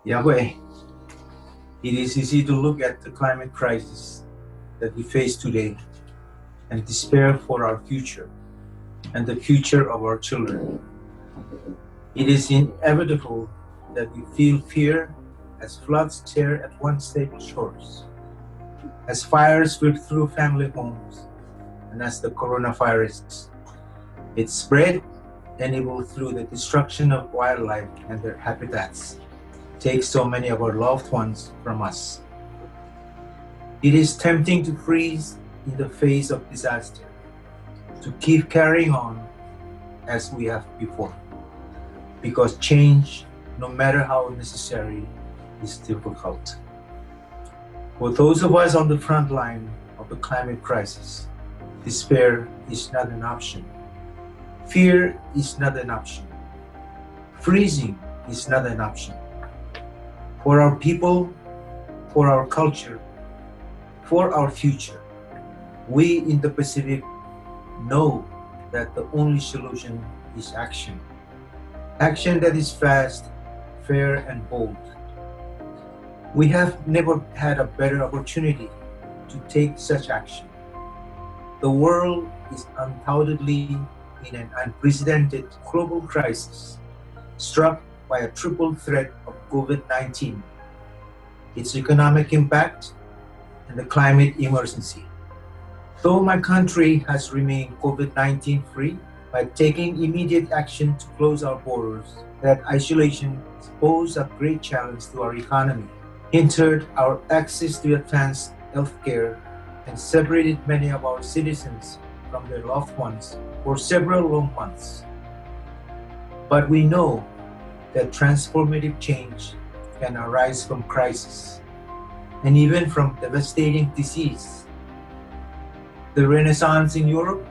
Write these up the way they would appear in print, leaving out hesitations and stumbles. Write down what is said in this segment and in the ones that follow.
Yahweh, it is easy to look at the climate crisis that we face today and despair for our future and the future of our children. It is inevitable that we feel fear as floods tear at unstable shores, as fires sweep through family homes, and as the coronavirus it spread and evolved through the destruction of wildlife and their habitats, takes so many of our loved ones from us. It is tempting to freeze in the face of disaster, to keep carrying on as we have before, because change, no matter how necessary, is difficult. For those of us on the front line of the climate crisis, despair is not an option. Fear is not an option. Freezing is not an option. For our people, for our culture, for our future, we in the Pacific know that the only solution is action. Action that is fast, fair, and bold. We have never had a better opportunity to take such action. The world is undoubtedly in an unprecedented global crisis, struck by a triple threat of COVID-19, its economic impact, and the climate emergency. Though my country has remained COVID-19 free by taking immediate action to close our borders, that isolation posed a great challenge to our economy, hindered our access to advanced healthcare, and separated many of our citizens from their loved ones for several long months. But we know that transformative change can arise from crisis and even from devastating disease. The Renaissance in Europe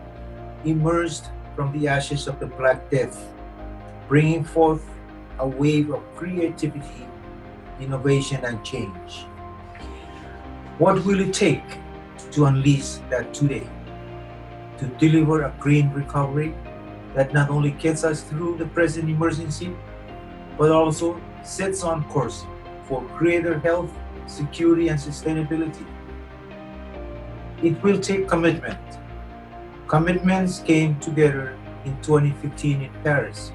emerged from the ashes of the Black Death, bringing forth a wave of creativity, innovation, and change. What will it take to unleash that today? To deliver a green recovery that not only gets us through the present emergency, but also sets on course for greater health, security, and sustainability. It will take commitment. Commitments came together in 2015 in Paris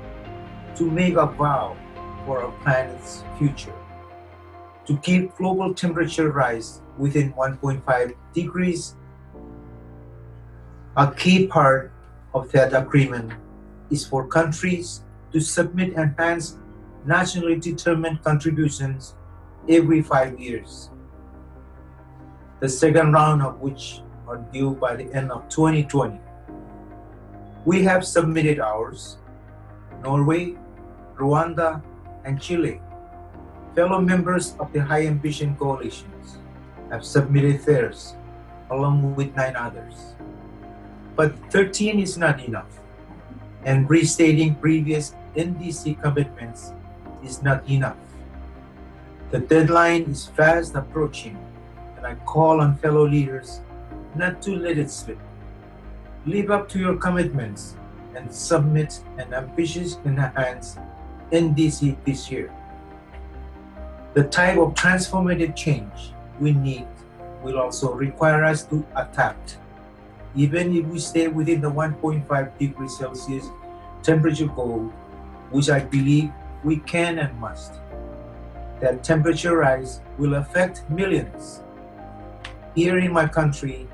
to make a vow for our planet's future, to keep global temperature rise within 1.5 degrees. A key part of that agreement is for countries to submit enhanced nationally determined contributions every 5 years, the second round of which are due by the end of 2020. We have submitted ours. Norway, Rwanda, and Chile, fellow members of the High Ambition coalitions, have submitted theirs, along with 9 others. But 13 is not enough, and restating previous NDC commitments is not enough. The deadline is fast approaching, and I call on fellow leaders not to let it slip. Live up to your commitments and submit an ambitious enhanced NDC this year. The type of transformative change we need will also require us to adapt, even if we stay within the 1.5 degrees Celsius temperature goal, which I believe we can and must. That temperature rise will affect millions. Here in my country,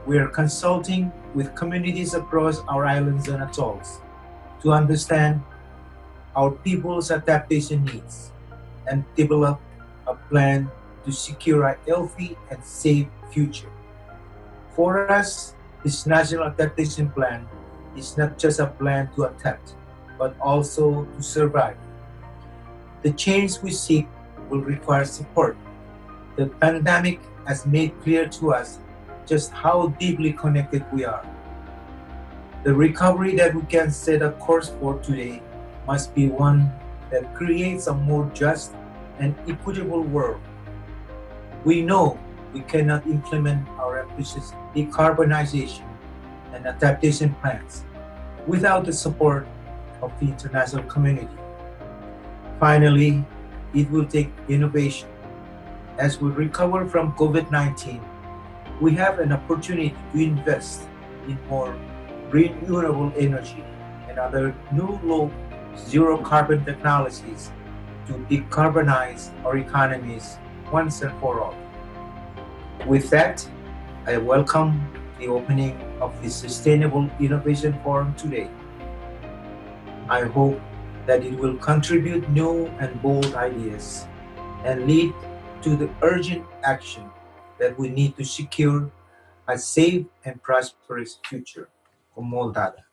we are consulting with communities across our islands and atolls to understand our people's adaptation needs and develop a plan to secure a healthy and safe future. For us, this National Adaptation Plan is not just a plan to adapt, but also to survive. The change we seek will require support. The pandemic has made clear to us just how deeply connected we are. The recovery that we can set a course for today must be one that creates a more just and equitable world. We know we cannot implement our ambitious decarbonization and adaptation plans without the support of the international community. Finally, it will take innovation. As we recover from COVID-19, we have an opportunity to invest in more renewable energy and other new low zero carbon technologies to decarbonize our economies once and for all. With that, I welcome the opening of the Sustainable Innovation Forum today. I hope that it will contribute new and bold ideas and lead to the urgent action that we need to secure a safe and prosperous future for Moldova.